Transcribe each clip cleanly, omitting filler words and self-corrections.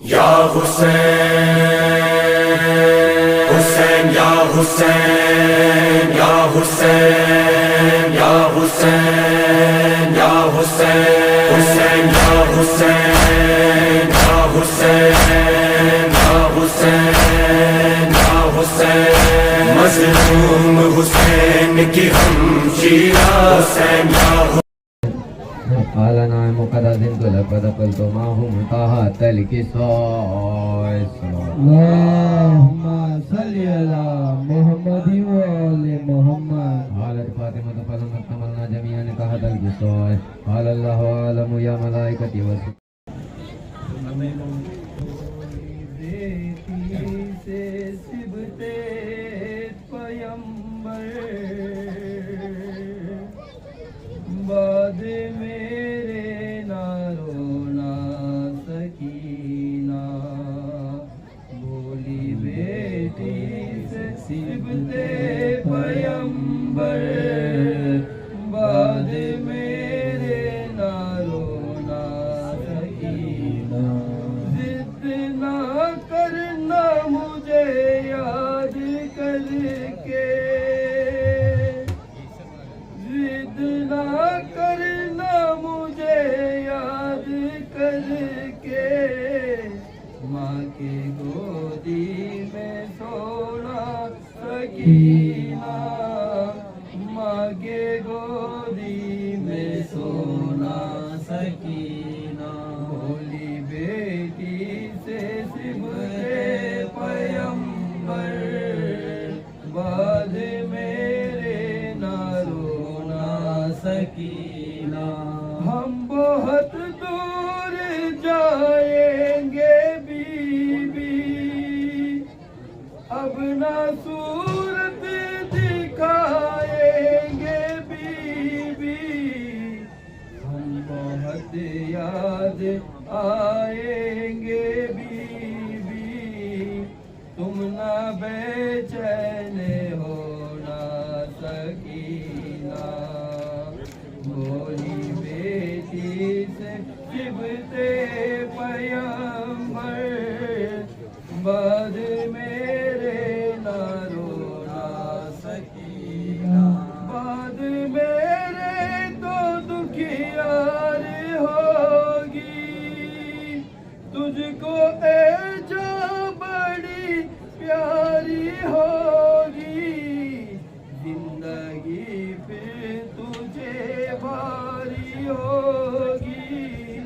یا حسین حسین یا حسین یا حسین یا حسین یا حسین حسین یا حسین یا حسین یا حسین یا حسین مظلوم حسین کی ہمشیرہ حسین یا حسین قال نعم قد أذنت لك ودخلت معهم طه الكسائس اللهم صل على محمد وآل محمد. قالت فاطمة فلما اكتملنا جميعا تحت الكسائس قال الله أعلم يا ملائكتي بعد میرے نہ رونا سکینہ بولی بیٹی سے سبتے پیمبر بعد میرے نہ رونا سکینہ ضد نہ کرنا مجھے یاد کر کے ضد نہ کرنا مجھے یاد کر کے ماں کی گودی میں سونا سکینہ ماں کے گودی میں سونا سکینہ بولی بیٹی سے سبتے پیمبر بعد میرے نہ رونا سکینہ ہم بہت دور جائیں گے بی بی اب نہ صورت دکھائیں گے بی بی ہم بہت یاد آئیں گے بی بی تم نہ بے چین ہونا سکینہ بولی بیٹی سے سبتے پیمبر بعد میرے نہ رونا سکینہ بعد میرے تو دکھیار ہوگی تجھ کو اے جاں بڑی پیاری ہوگی زندگی پھر تجھے بھاری ہوگی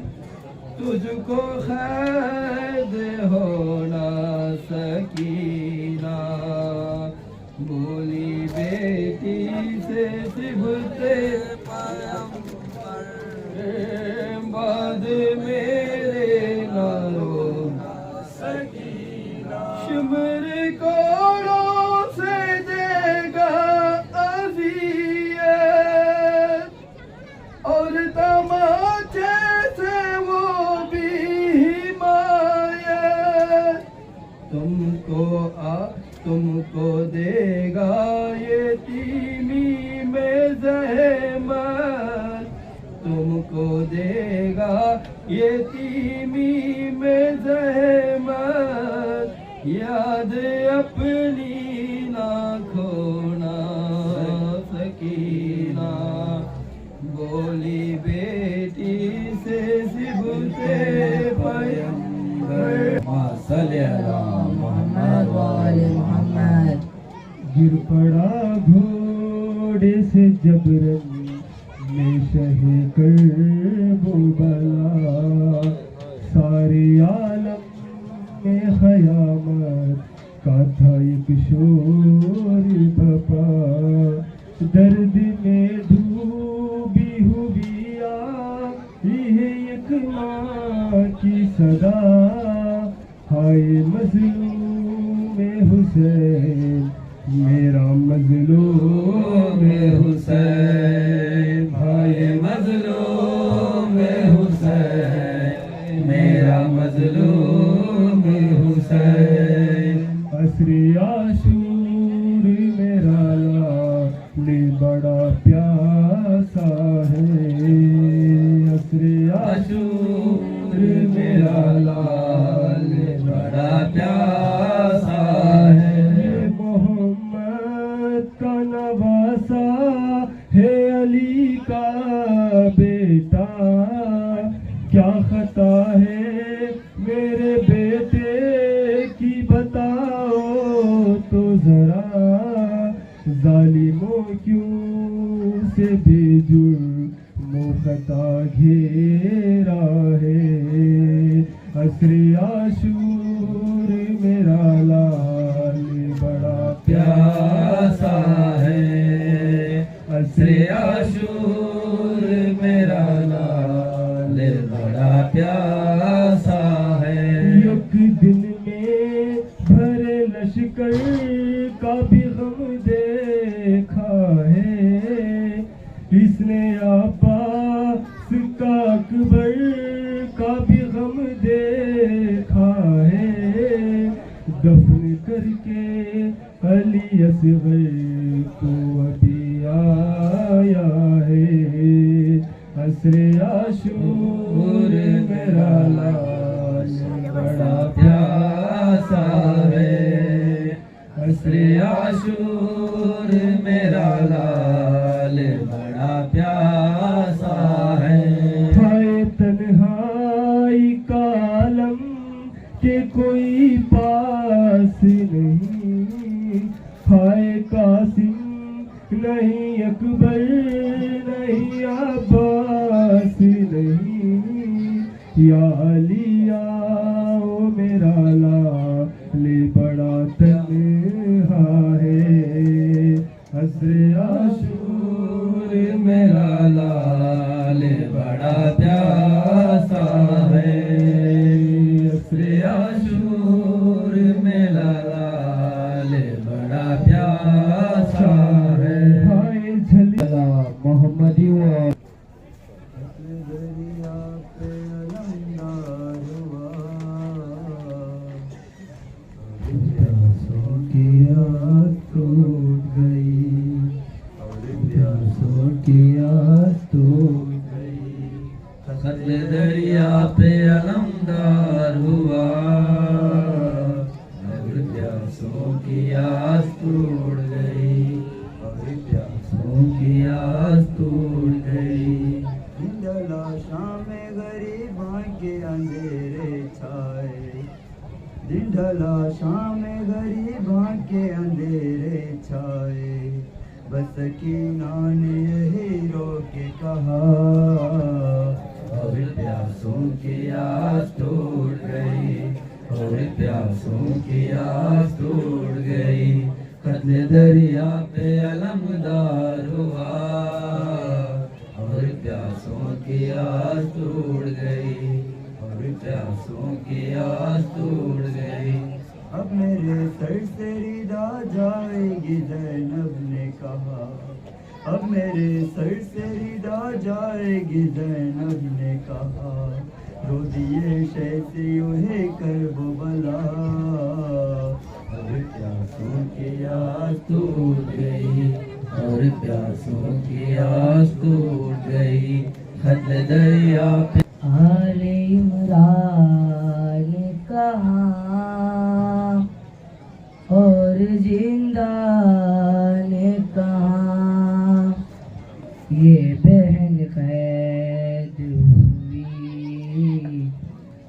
تجھ کو قید ہونا سکینہ بولی بیٹی سے سبتے پیمبر بعد میرے نہ رونا سکینہ شمر کوڑوں سے دے گا اذیت اور تماچے سے وہ بھی حمایت تم کو دے گا یتیمی میں زحمت تم کو دے گا یتیمی میں زحمت یاد اپنی نہ کھونا سکینہ بولی بیٹی سے سبتے پیمبر صلی اللہ محمد وآل محمد گر پڑا گھوڑے سے جبرن میں شہ کرب و بلا سارے عالم میں قیامت کا تھا ایک شور بپا درد میں ڈوبی ہوئی آنکھ یہ ایک ماں کی صدا ہائے مظلوم حسین میرا مظلوم حسین ہائے مظلوم حسین میرا مظلوم حسین عصری عاشور میرا لال بڑا پیاسا ہے عصری عاشور میرا لال کا بیٹا کیا خطا ہے میرے بیٹے کی بتاؤ تو ذرا ظالموں کیوں سے بے جرم و خطا گھیرا ہے عصر عاشور میرا لال بڑا پیاسا ہے عصر عاشور میرا لال بڑا پیاسا ہے یک دن میں بھرے لشکر کا بھی غم دیکھا ہے اس نے عباس کا اکبر کا بھی غم دیکھا ہے دفن کر کے علی اصغر کو ابھی آیا ہے عصر عاشور میرا لال بڑا پیاسا ہے عصر عاشور میرا لال بڑا پیاسا ہے ہائے تنہائی کا عالم کہ کوئی پاس نہیں ہائے قاسم نہیں اکبر نہیں عباس نہیں یا علی آؤ میرا لال بڑا تنہا ہے عصر عاشور میرا لال بڑا پیاسا ہے عصر عاشور میرا لال بڑا پیاسا ہے ہائے جھلیا محمدی و دریا پہ علمدار ہوا پیاسوں کی آس ٹوٹ گئی اور پیاسوں کی آس ٹوٹ گئی قتل دریا پہ علمدار ہوا اور پیاسوں کی آس ٹوٹ گئی اور پیاسوں کی آس ٹوٹ گئی دھندلا شام غریباں کے اندھیرے چھائے دھندلا شام غریباں کے اندھیرے چھائے بس سکینہ نے یہی رو کے کہا اور پیاسوں کی آس ٹوٹ گئی اور پیاسوں کی آس ٹوٹ گئی قتل دریا پہ علمدار ہوا اور پیاسوں کی آس ٹوٹ گئی اور پیاسوں کی آس ٹوٹ گئی اب میرے سر سے ردا جائے گی زینب نے کہا اب میرے سر سے ردا جائے گی زینب نے کہا رو دیے شیخ یوہے کرب بلا اور پیاسوں کی آس ٹوٹ گئی اور پیاسوں کی آس ٹوٹ گئی قتل دریا پہ آل عمران کہاں اور زندہ نے کہاں یہ بہن قید ہوئی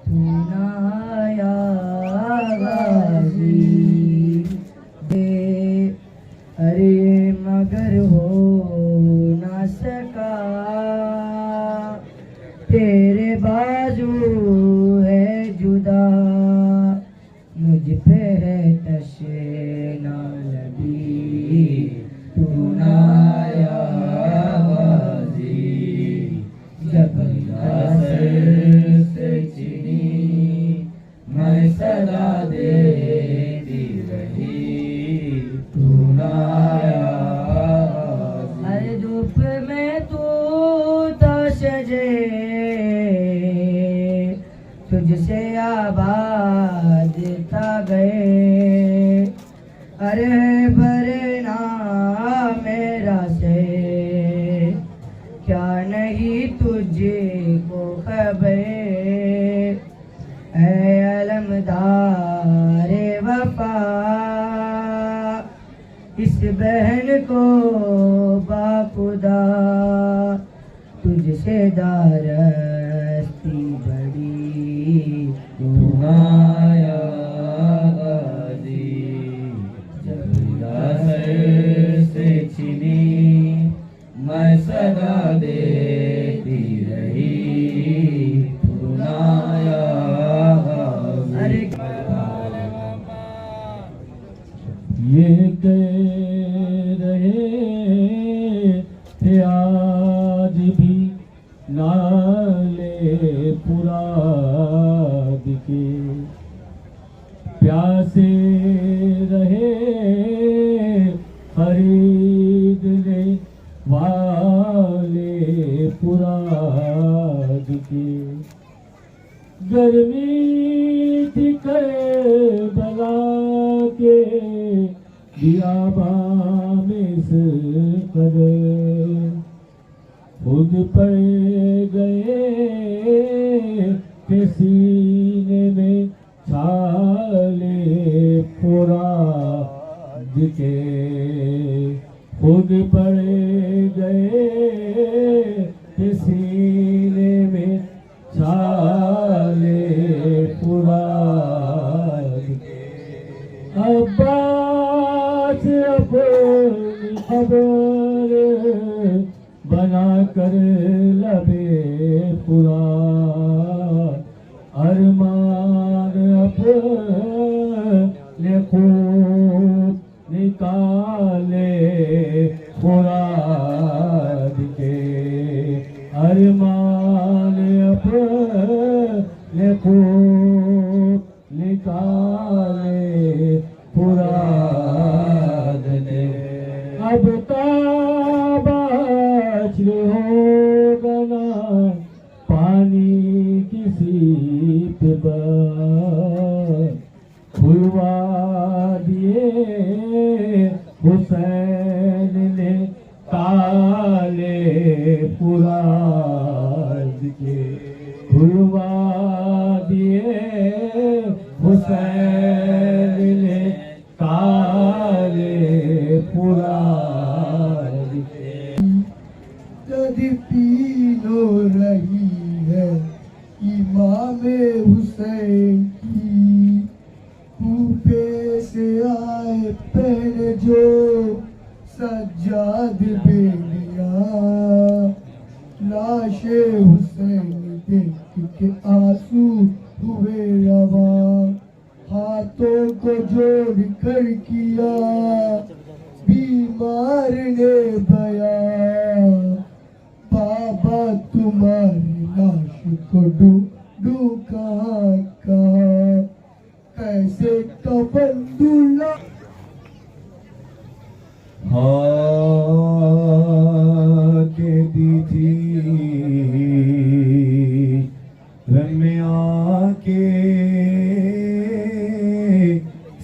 تو نہ آیا غازی دے ارے مگر ہو نہ سکا تیرے بازو ہے جدا مجھ پہ ہے تشنا لبی تو نہ آیا غازی جب سر سے چنی میں صدا دیتی رہی تو نہ آیا ہر دھوپ میں تو تشجے تجھ سے آباد تھا گئے ارے برنا میرا سے کیا نہیں تجھ کو خبر اے علمدار وفا اس بہن کو باخدا تجھ سے دارستی بڑی تو آیا غازی جب سر سے چھنی میں صدا دیتی رہی تو آیا غازی یہ کہہ رہے تھے آج بھی نالے پراد کے پیاسے رہے خریدنے والے پراد کے گرمی تھی کربلا کے بیاباں میں اس قدر خود پڑ گئے کہ سینے میں چھالے پراد کے خود پڑ گئے کہ سینے میں چھالے پراد کے عباس اپنی خبر بنا کر لبے فرات ارمان اپنے خوب نکالے فراد کے ارمان اپنے خوب نکالے فراد کے اب تاباچ ہوگا نا پانی کسی پہ کھلوا دیے حسین نے تالے فراد کے کھلوا دیے حسین نے تالے فراد کے کدی پینو رہی ہے امام حسین کی کوفے سے آئے پہلے جو سجاد بیلیاں لاش حسین دیکھ کے آنسو ہوئے رواں ہاتھوں کو جوڑ کر کیا بیمار نے بیان بابا تمہاری لاش کو ڈھونڈوں کہاں کہاں کیسے کفن دلہا کے دی تھی رن میں آ کے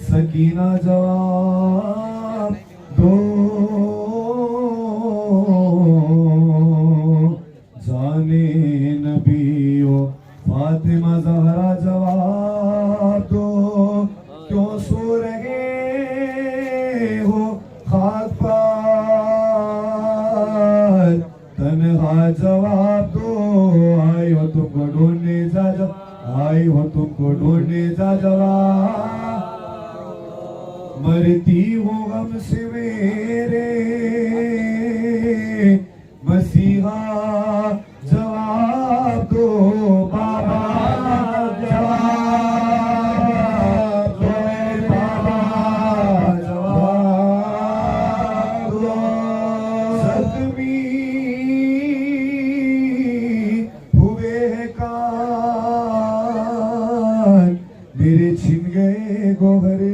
سکینہ جواب دو جانے نبیو فاطمہ زہرا جواب دو کیوں سو رہے ہو خاک پر تنہا جواب دو آئی ہو تم کو ڈھونڈنے جا آئی ہو تم کو ڈھونڈنے جا جواب مرتی ہوں غم سے میرے مسیحا جواب دو بابا جواب دو بابا جواب دو زخمی ہوئے ہیں کان میرے چھن گئے گوہرے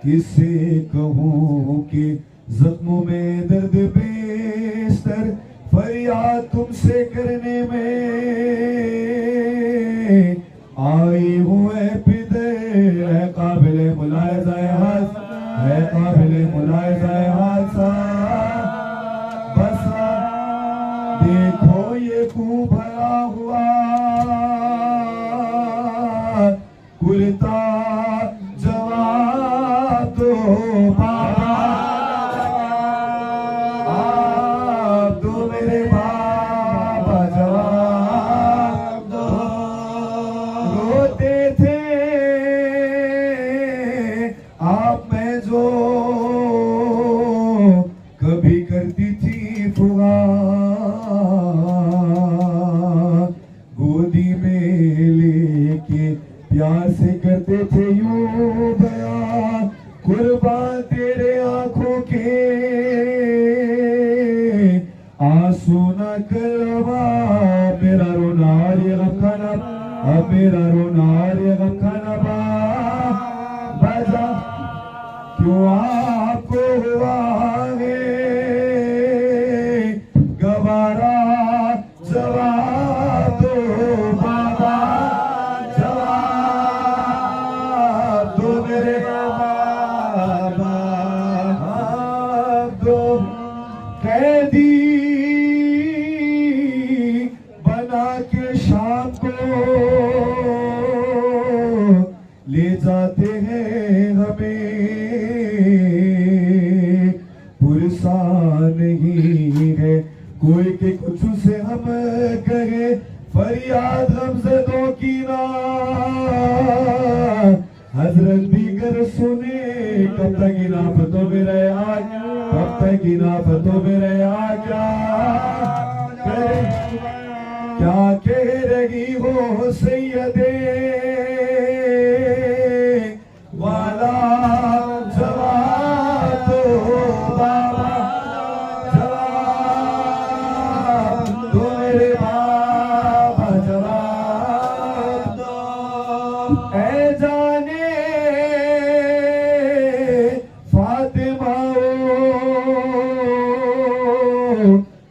کس سے کہوں کہ زخموں میں درد بیشتر فریاد تم سے کرنے میں آئی ہوں اے پدر اے قابل ملاحظہ حادثہ اے قابل ملاحظہ حادثہ بس دیکھو یہ کو بھلا ہوا کلتا جواب دو بابا میرے بابا جواب دو روتے تھے آپ میں جو کبھی کرتی تھی گودی میں لے کے پیار سے کرتے تھے یوں بیان قربان تیرے آنکھوں کے آنسو نہ کروا میرا رونا یہ غم کا نبا اب میرا رونا یہ غم کا نبا بجا کیوں آپ کو ہوا ہے گوارا جواب دو بابا جواب دو میرے بابا دو قیدی بنا کے شام کو لے جاتے ہیں ہمیں پرسا نہیں ہے کوئی کہ کچھ سے ہم کہے فریاد غمزدوں کی نا حضرت دیگر سنے کب تک انافتوں میں رہے آج کب تک انافتوں میں رہے آج کیا کہہ رہی ہو سیدے والا جواب دو بابا جواب دو میرے بابا جواب دو اے جانے فاطمہ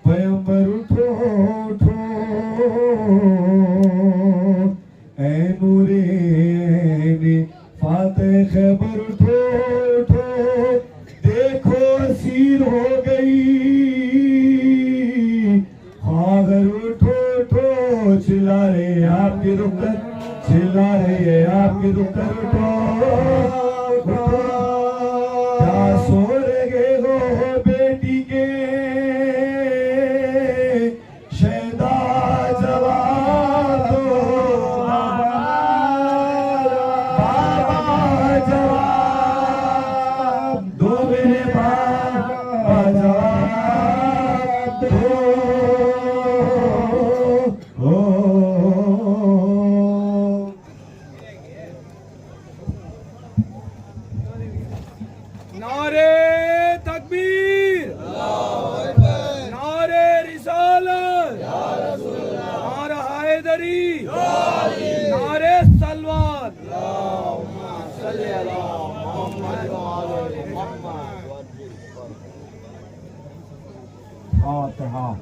پیغمبر اٹھو اٹھو اے نور عین فاتح خیبر اٹھو اٹھو دیکھو اسیر ہو گئی خاغر اٹھو اٹھو چلا رہے آپ کی رکن چلا رہے آپ کی رکن اٹھو اٹھو کیا سو رہے ہو بیٹی کے شہدا جواب دو بابا جواب دو میرے بابا جواب دو نعرے تکبیر نعرے رسالت نعرہ حیدری نعرے سلوات فاتحہ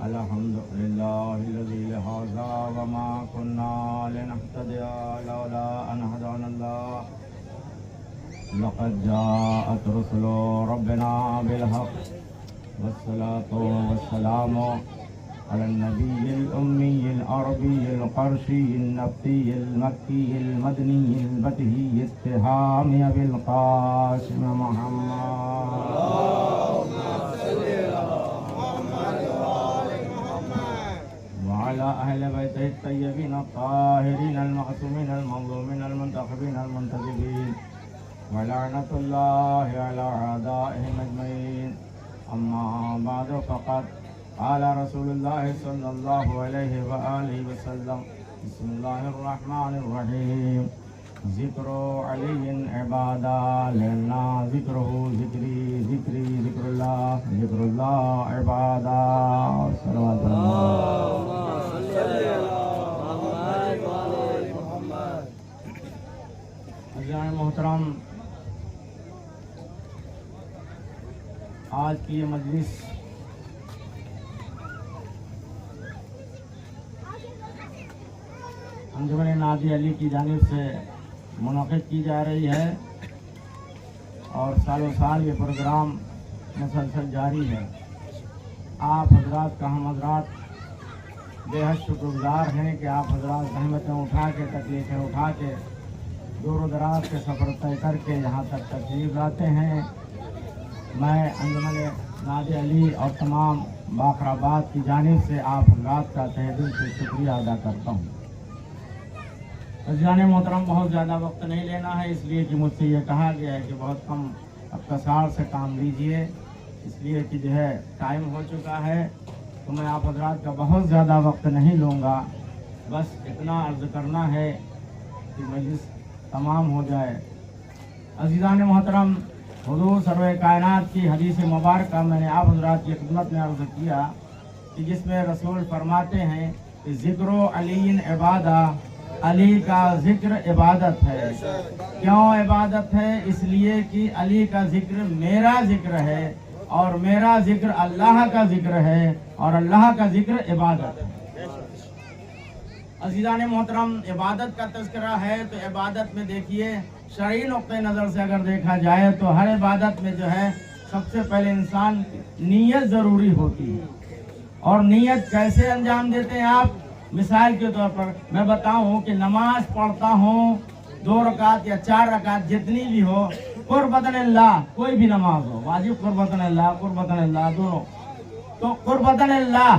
الحمد لله الذي لهذا وما كنا لنهتدي لولا أن هدانا الله لقد جاءت رسل ربنا بالحق والصلاة والسلام على النبي الأمي العربي القرشي النبطي المكي المدني البدهي التهامي بالقاسم محمد وعلى أهل بيته الطيبين الطاهرين المعصومين المظلومين المنتخبين المنتخبين ولعنة الله على أعدائهم أجمعين أما بعد فقد قال رسول الله صلى الله عليه وآله وسلم بسم الله الرحمن الرحيم ذکر علی عبادہ لینا ذکرہ ذکری ذکری ذکر اللہ عبادہ صلوات عزیزان محترم، آج کی یہ مجلس انجمن نادی علی کی جانب سے منعقد کی جا رہی ہے اور سالوں سال یہ پروگرام مسلسل جاری ہے۔ آپ حضرات کا ہم حضرات بے حد شکر گزار ہیں کہ آپ حضرات زحمتیں اٹھا کے تکلیفیں اٹھا کے دور و دراز کے سفر طے کر کے یہاں تک تشریف لاتے ہیں۔ میں انجمن نادی علی اور تمام باقر آباد کی جانب سے آپ حضرات کا تہ دل سے شکریہ ادا کرتا ہوں۔ عزیزان محترم، بہت زیادہ وقت نہیں لینا ہے، اس لیے کہ مجھ سے یہ کہا گیا ہے کہ بہت کم اختصار سے کام لیجئے، اس لیے کہ جو ہے ٹائم ہو چکا ہے، تو میں آپ حضرات کا بہت زیادہ وقت نہیں لوں گا۔ بس اتنا عرض کرنا ہے کہ مجلس تمام ہو جائے۔ عزیزان محترم، حضور سرور کائنات کی حدیث مبارکہ میں نے آپ حضرات کی خدمت میں عرض کیا کہ جس میں رسول فرماتے ہیں کہ ذکر علی عبادہ، علی کا ذکر عبادت ہے۔ کیوں عبادت ہے؟ اس لیے کہ علی کا ذکر میرا ذکر ہے اور میرا ذکر اللہ کا ذکر ہے اور اللہ کا ذکر عبادت ہے۔ عزیزان محترم، عبادت کا تذکرہ ہے تو عبادت میں دیکھیے شرعی نقطۂ نظر سے اگر دیکھا جائے تو ہر عبادت میں جو ہے سب سے پہلے انسان نیت ضروری ہوتی ہے۔ اور نیت کیسے انجام دیتے ہیں آپ؟ مثال کے طور پر میں بتاؤں کہ نماز پڑھتا ہوں 2 رکعت یا 4 رکعت جتنی بھی ہو، قربتاً اللہ، کوئی بھی نماز ہو، واجب قربتاً اللہ دونوں، تو قربتاً اللہ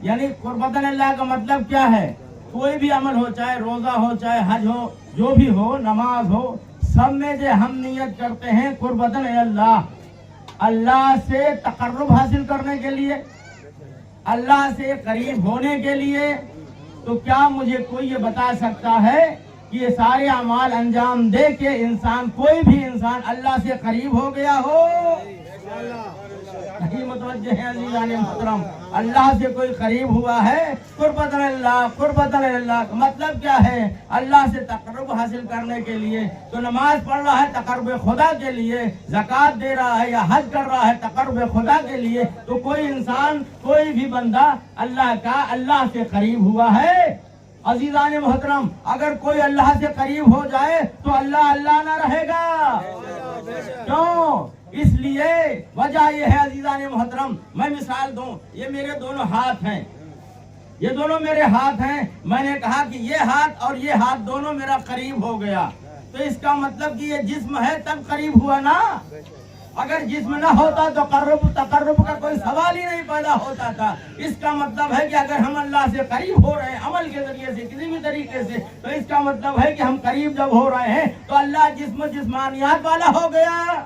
یعنی قربتاً اللہ کا مطلب کیا ہے؟ کوئی بھی عمل ہو، چاہے روزہ ہو، چاہے حج ہو، جو بھی ہو، نماز ہو، سب میں جو ہم نیت کرتے ہیں قربتاً اللہ، اللہ سے تقرب حاصل کرنے کے لیے، اللہ سے قریب ہونے کے لیے۔ تو کیا مجھے کوئی یہ بتا سکتا ہے کہ یہ سارے اعمال انجام دے کے انسان، کوئی بھی انسان اللہ سے قریب ہو گیا ہو؟ نہیں متوجہ ہیں عزیزان محترم، اللہ سے کوئی قریب ہوا ہے؟ قربتاً اللہ کا مطلب کیا ہے؟ اللہ سے تقرب حاصل کرنے کے لیے تو نماز پڑھ رہا ہے تقرب خدا کے لیے، زکوٰۃ دے رہا ہے یا حج کر رہا ہے تقرب خدا کے لیے، تو کوئی انسان، کوئی بھی بندہ اللہ سے قریب ہوا ہے؟ عزیزان محترم، اگر کوئی اللہ سے قریب ہو جائے تو اللہ نہ رہے گا۔ کیوں؟ اس لیے وجہ یہ ہے عزیزان محترم، میں مثال دوں، یہ میرے دونوں ہاتھ ہیں، یہ دونوں میرے ہاتھ ہیں، میں نے کہا کہ یہ ہاتھ اور یہ ہاتھ دونوں میرا قریب ہو گیا، تو اس کا مطلب کہ یہ جسم ہے تب قریب ہوا نا۔ اگر جسم نہ ہوتا تو تقرب کا کوئی سوال ہی نہیں پیدا ہوتا تھا۔ اس کا مطلب ہے کہ اگر ہم اللہ سے قریب ہو رہے ہیں عمل کے ذریعے سے، کسی بھی طریقے سے، تو اس کا مطلب ہے کہ ہم قریب جب ہو رہے ہیں تو اللہ جسمانیات والا ہو گیا،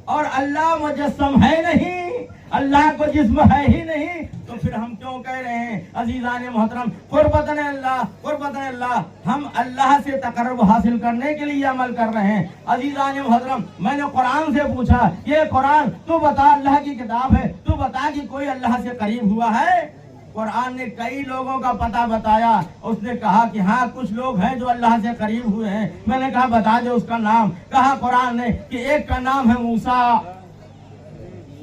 اور اللہ مجسم ہے نہیں، اللہ کو جسم ہے ہی نہیں، تو پھر ہم کیوں کہہ رہے ہیں عزیزان محترم قربتاً اللہ؟ ہم اللہ سے تقرب حاصل کرنے کے لیے عمل کر رہے ہیں۔ عزیزان محترم، میں نے قرآن سے پوچھا، یہ قرآن تو بتا، اللہ کی کتاب ہے، تو بتا کہ کوئی اللہ سے قریب ہوا ہے؟ قرآن نے کئی لوگوں کا پتہ بتایا، اس نے کہا کہ ہاں کچھ لوگ ہیں جو اللہ سے قریب ہوئے ہیں۔ میں نے کہا بتا دے اس کا نام، کہا قرآن نے کہ ایک کا نام ہے موسیٰ۔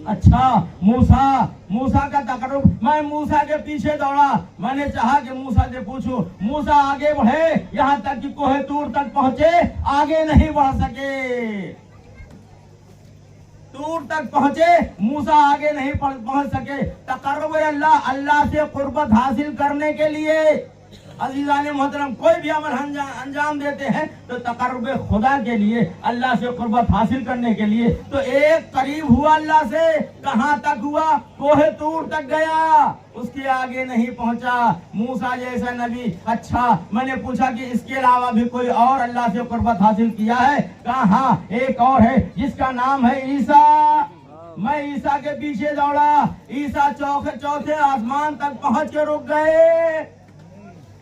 اچھا، موسیٰ کا تقرب، میں موسیٰ کے پیچھے دوڑا، میں نے چاہا کہ موسیٰ سے پوچھوں، موسیٰ آگے بڑھے، یہاں تک کہ کوہ طور تک پہنچے، آگے نہیں بڑھ سکے، طور تک پہنچے، موسیٰ آگے نہیں پہنچ سکے۔ تقرب اللہ سے قربت حاصل کرنے کے لیے عزیزان محترم کوئی بھی عمل انجام دیتے ہیں تو تقرب خدا کے لیے، اللہ سے قربت حاصل کرنے کے لیے۔ تو ایک قریب ہوا اللہ سے، کہاں تک ہوا؟ کوہ طور تک گیا، اس کے آگے نہیں پہنچا۔ موسیٰ جیسا نبی، اچھا میں نے پوچھا کہ اس کے علاوہ بھی کوئی اور اللہ سے قربت حاصل کیا ہے؟ کہا ہاں ایک اور ہے جس کا نام ہے عیسیٰ۔ میں عیسیٰ کے پیچھے دوڑا، عیسیٰ چوتھے آسمان تک پہنچ کے رک گئے۔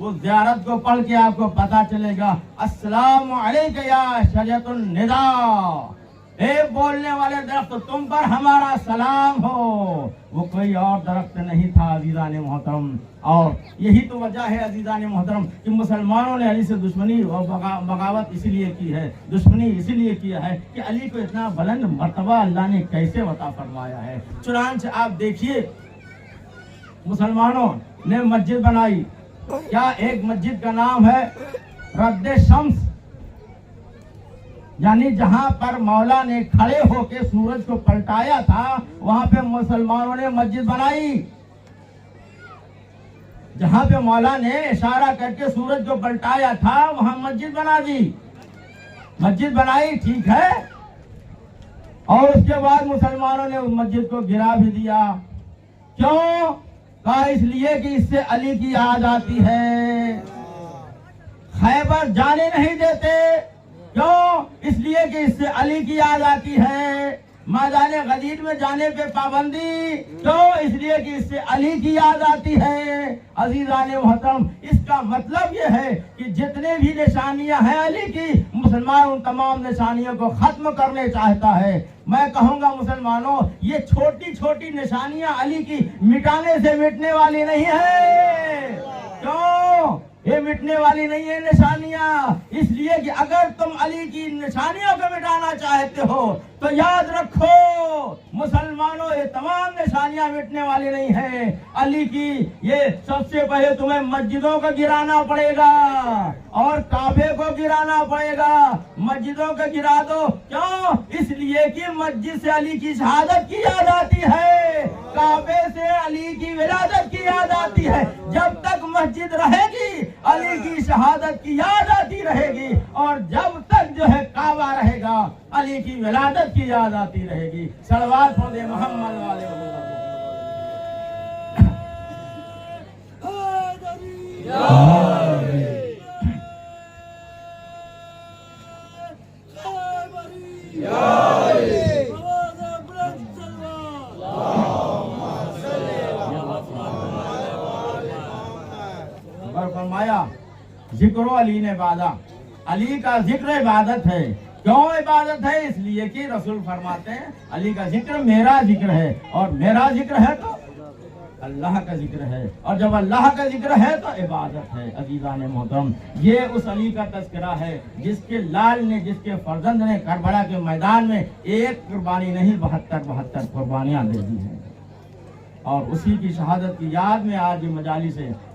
وہ زیارت کو پڑھ کے آپ کو پتا چلے گا. السلام علیکم یا شجرۃ النداء، اے بولنے والے درخت تم پر ہمارا سلام ہو. وہ کوئی اور درخت نہیں تھا عزیزان محترم. اور یہی تو وجہ ہے عزیزان محترم کہ مسلمانوں نے علی سے دشمنی اور بغاوت اسی لیے کی ہے، دشمنی اسی لیے کیا ہے کہ علی کو اتنا بلند مرتبہ اللہ نے کیسے عطا فرمایا ہے. چنانچہ آپ دیکھیے مسلمانوں نے مسجد بنائی. کیا ایک مسجد کا نام ہے رد شمس، یعنی جہاں پر مولا نے کھڑے ہو کے سورج کو پلٹایا تھا وہاں پہ مسلمانوں نے مسجد بنائی. جہاں پہ مولا نے اشارہ کر کے سورج کو پلٹایا تھا وہاں مسجد بنا دی. مسجد بنائی ٹھیک ہے، اور اس کے بعد مسلمانوں نے اس مسجد کو گرا بھی دیا. کیوں؟ کہا اس لیے کہ اس سے علی کی یاد آتی ہے. خیبر جانے نہیں دیتے. کیوں؟ اس لیے کہ اس سے علی کی یاد آتی ہے. میدان غدیر میں جانے پہ پابندی. کیوں؟ اس لیے کہ اس سے علی کی یاد آتی ہے. عزیزان محترم، اس کا مطلب یہ ہے کہ جتنے بھی نشانیاں ہیں علی کی، مسلمان ان تمام نشانیوں کو ختم کرنے چاہتا ہے. میں کہوں گا مسلمانوں، یہ چھوٹی چھوٹی نشانیاں علی کی مٹانے سے مٹنے والی نہیں ہے. کیوں؟ یہ مٹنے والی نہیں ہے نشانیاں. اس لیے کہ اگر تم علی کی نشانیوں کو مٹانا چاہتے ہو تو یاد رکھو مسلمانوں، یہ تمام نشانیاں مٹنے والی نہیں ہیں. علی کی یہ سب سے پہلے تمہیں مسجدوں کو گرانا پڑے گا اور کعبے کو گرانا پڑے گا. مسجدوں کو گرا دو. کیوں؟ اس لیے کہ مسجد سے علی کی شہادت کی یاد آتی ہے، کعبے سے علی کی ولادت کی یاد آتی ہے. جب تک مسجد رہے گی علی کی شہادت کی یاد آتی رہے گی، اور جب تک جو ہے کعبہ رہے گا علی کی ولادت کی یاد آتی رہے گی. صلوات پڑھ دے محمد والے فرمایا ذکر علی نے بادا. علی کا ذکر عبادت ہے. کیوں عبادت ہے؟ اس لیے کہ رسول فرماتے ہیں علی کا ذکر میرا ذکر ہے، اور میرا ذکر ہے تو اللہ کا ذکر ہے، اور جب اللہ کا ذکر ہے تو عبادت ہے. عزیزان محترم، یہ اس علی کا تذکرہ ہے جس کے لال نے، جس کے فرزند نے کربلا کے میدان میں ایک قربانی نہیں 72 قربانیاں دے دی ہیں. اور اسی کی شہادت کی یاد میں آج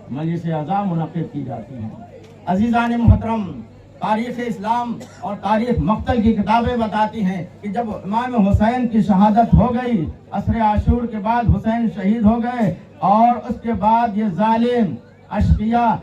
مجلس عزا منعقد کی جاتی ہیں. عزیزان محترم، تاریخ اسلام اور تاریخ مقتل کی کتابیں بتاتی ہیں کہ جب امام حسین کی شہادت ہو گئی، عصر عاشور کے بعد حسین شہید ہو گئے، اور اس کے بعد یہ ظالم اشقیاء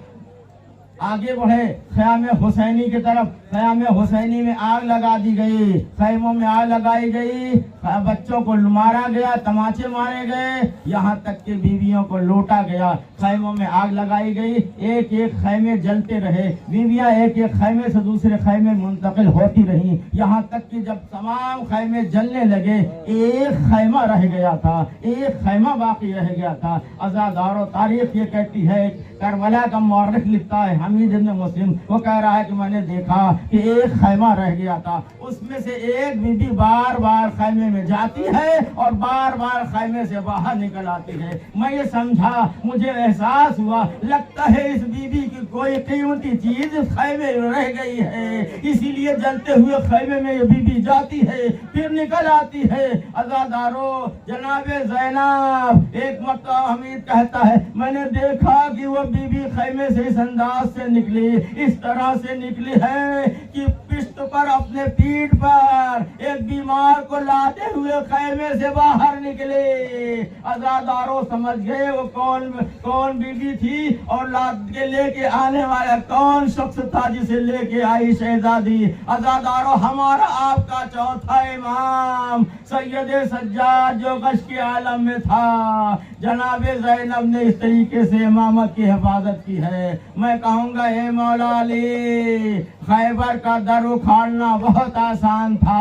آگے بڑھے خیام حسینی کی طرف. خیام حسینی میں آگ لگا دی گئی، خیموں میں آگ لگائی گئی، بچوں کو مارا گیا، تماچے مارے گئے، یہاں تک کہ بیویوں کو لوٹا گیا. خیموں میں آگ لگائی گئی، ایک ایک خیمے جلتے رہے، بیویاں ایک ایک خیمے سے دوسرے خیمے منتقل ہوتی رہیں، یہاں تک کہ جب تمام خیمے جلنے لگے ایک خیمہ رہ گیا تھا، ایک خیمہ باقی رہ گیا تھا. عزادارو، تاریخ یہ کہتی ہے، کربلا کا مورخ لکھتا ہے حمید ابن مسلم، وہ کہہ رہا ہے کہ میں نے دیکھا کہ ایک خیمہ رہ گیا تھا، اس میں سے ایک بی بی بار بار خیمے میں جاتی ہے اور بار بار خیمے سے باہر نکل آتی ہے. میں یہ سمجھا، مجھے احساس ہوا لگتا ہے اس بی بی کی کوئی قیمتی چیز اس خیمے میں رہ گئی ہے، اسی لیے جلتے ہوئے خیمے میں یہ بی بی جاتی ہے پھر نکل آتی ہے. عزادارو، جناب زینب ایک مرتبہ حمید کہتا ہے میں نے دیکھا کہ وہ بی بی خیمے سے اس انداز سے نکلی، اس طرح سے نکلی ہے کہ پشت پر اپنے پیٹھ پر ایک بیمار کو لاتے ہوئے خیمے سے باہر نکلے. عزادارو سمجھ گئے وہ کون بی بی تھی اور لاد کے لے کے آنے والا کون شخص تھا جسے لے کے آئی شہزادی. عزادارو، ہمارا آپ کا چوتھا امام سید سجاد جو غش کے عالم میں تھا، جناب زینب نے اس طریقے سے امامت کی حفاظت کی ہے. میں کہوں گا اے مولا علی، خیبر کا در اکھاڑنا بہت آسان تھا.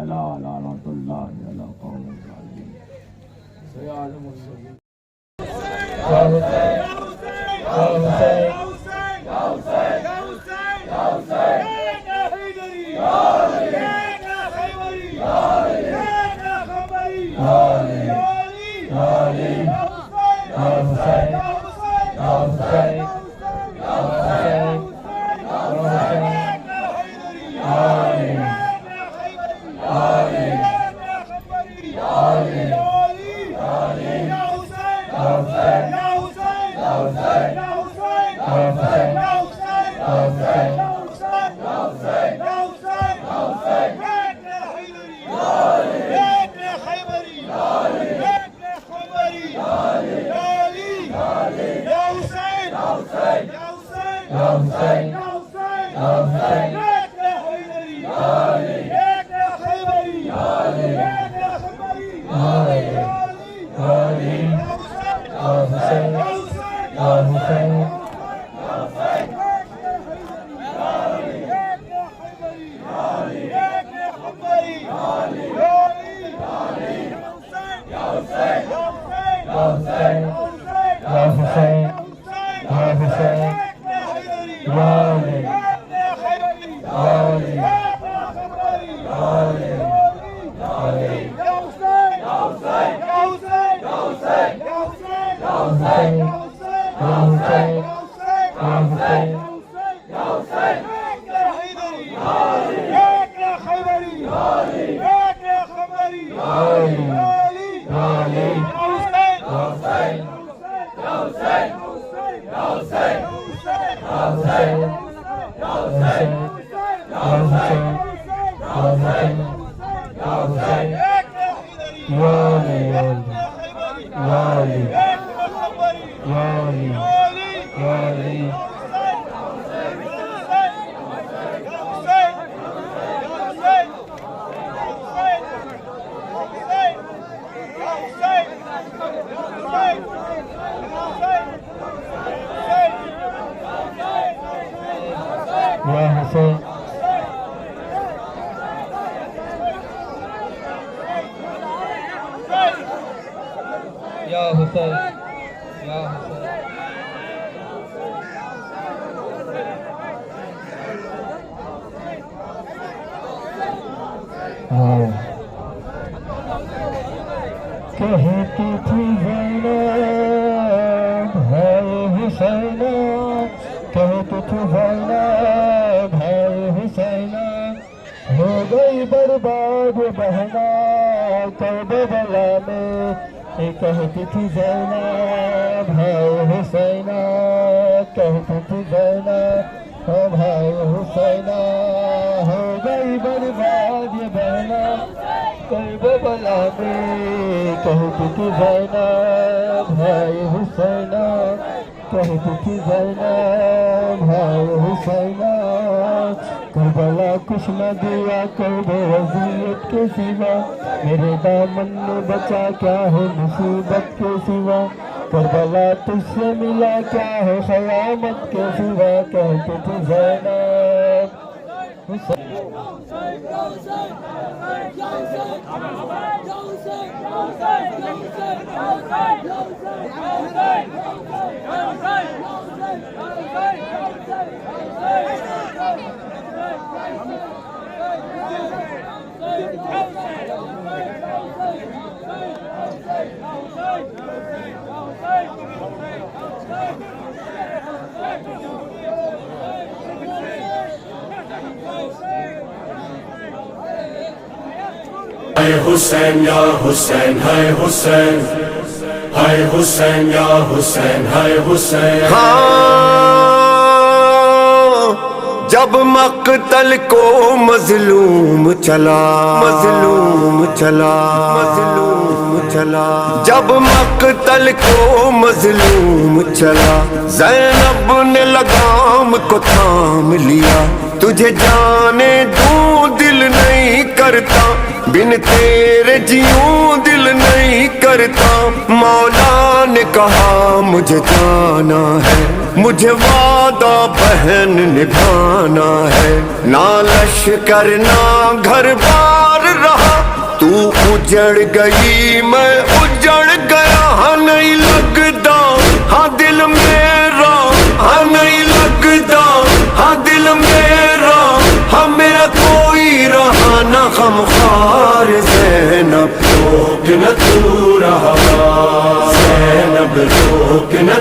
الا لعنۃ اللہ علی قوم الظالمین سیعلم الذین کہتی تھی زینب ہے حسین، کہتی تھی زینب ہے حسین، ہو گئی برباد بہنا کربلا میں، کہتی تھی زینب ہے حسین، کہتی تھی زینب ہے حسین، ہو گئی برباد یہ بہنا کربلا میں، کہتی تھی زینب ہے حسین، کہتی تھی زینب ہے حسین، کربلا کچھ نہ دیا کرب وضیعت کے سوا، میرے دامن میں بچا کیا ہے مصیبت کے سوا، کربلا تجھ سے ملا کیا ہے قیامت کے سوا، کہتی تھی زینب حسین۔ ہے حسین یا حسین ہے حسین، ہے حسین یا حسین ہے حسین۔ جب مقتل کو مظلوم چلا، مظلوم چلا، مظلوم چلا، جب مقتل کو مظلوم چلا، زینب نے لگام کو تھام لیا، تجھے جانے دوں دل نہیں کرتا، بن تیرے جیوں دل نہیں کرتا مولا نے کہا مجھے جانا ہے مجھے وعدہ بہن نبھانا ہے نہ لشکر نہ گھر بار رہا تو اجڑ گئی میں اجڑ گیا ہاں نہیں لگتا ہاں دل میرا ہاں نہیں لگتا ہاں دل میرا ہاں میرا کوئی رہا نہ غمخوار زینب روک نہ تو رہا زینب روک نہ